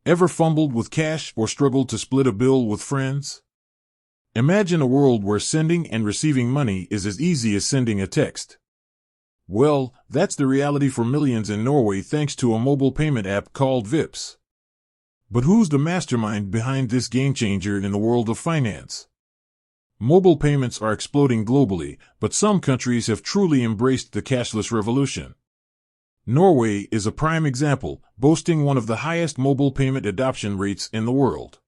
Ever fumbled with cash or struggled to split a bill with friends? Imagine a world where sending and receiving money is as easy as sending a text. Well, that's the reality for millions in Norway thanks to a mobile payment app called Vipps. But who's the mastermind behind this game-changer in the world of finance? Mobile payments are exploding globally, but some countries have truly embraced the cashless revolution. Norway is a prime example, boasting one of the highest mobile payment adoption rates in the world.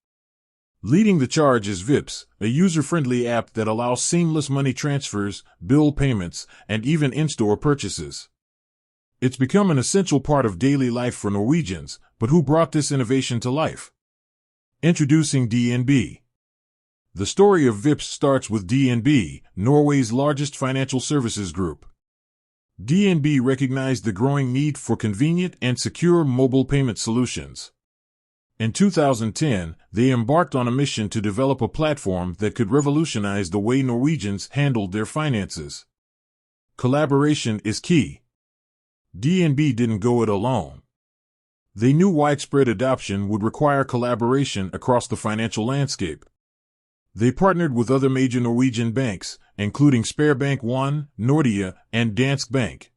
Leading the charge is Vipps, a user-friendly app that allows seamless money transfers, bill payments, and even in-store purchases. It's become an essential part of daily life for Norwegians, but who brought this innovation to life? Introducing DNB. The story of Vipps starts with DNB, Norway's largest financial services group. DNB recognized the growing need for convenient and secure mobile payment solutions. In 2010, they embarked on a mission to develop a platform that could revolutionize the way Norwegians handled their finances. Collaboration is key. DNB didn't go it alone. They knew widespread adoption would require collaboration across the financial landscape. They partnered with other major Norwegian banks, including Sparebank 1, Nordea, and Danske Bank.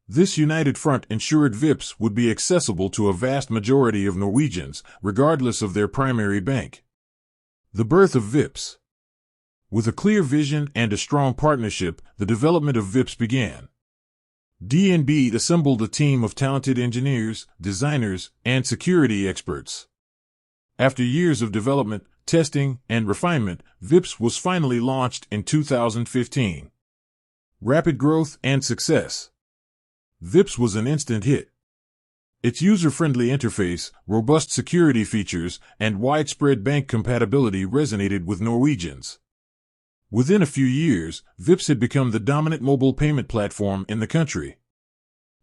This united front ensured Vipps would be accessible to a vast majority of Norwegians, regardless of their primary bank. The birth of Vipps. With a clear vision and a strong partnership, the development of Vipps began. DNB assembled a team of talented engineers, designers, and security experts. After years of development, testing, and refinement, Vipps was finally launched in 2015. Rapid growth and success. Vipps was an instant hit. Its user-friendly interface, robust security features, and widespread bank compatibility resonated with Norwegians. Within a few years, Vipps had become the dominant mobile payment platform in the country.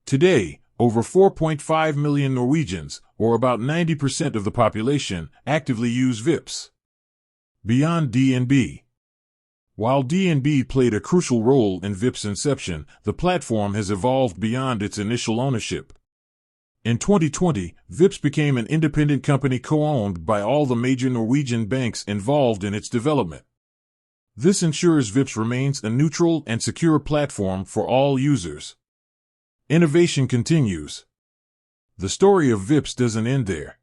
Today, over 4.5 million Norwegians, or about 90% of the population, actively use Vipps. Beyond DNB. While DNB played a crucial role in Vipps' inception, the platform has evolved beyond its initial ownership. In 2020, Vipps became an independent company co-owned by all the major Norwegian banks involved in its development. This ensures Vipps remains a neutral and secure platform for all users. Innovation continues. The story of Vipps doesn't end there.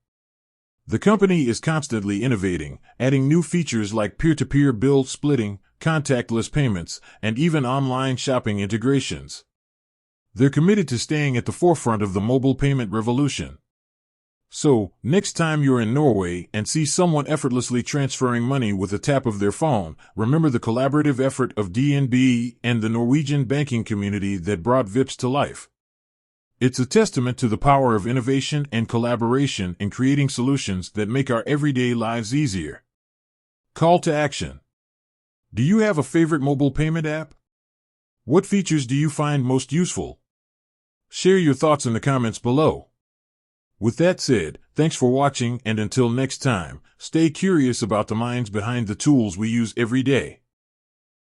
The company is constantly innovating, adding new features like peer-to-peer bill splitting, contactless payments, and even online shopping integrations. They're committed to staying at the forefront of the mobile payment revolution. So, next time you're in Norway and see someone effortlessly transferring money with a tap of their phone, remember the collaborative effort of DNB and the Norwegian banking community that brought Vipps to life. It's a testament to the power of innovation and collaboration in creating solutions that make our everyday lives easier. Call to action. Do you have a favorite mobile payment app? What features do you find most useful? Share your thoughts in the comments below. With that said, thanks for watching, and until next time, stay curious about the minds behind the tools we use every day.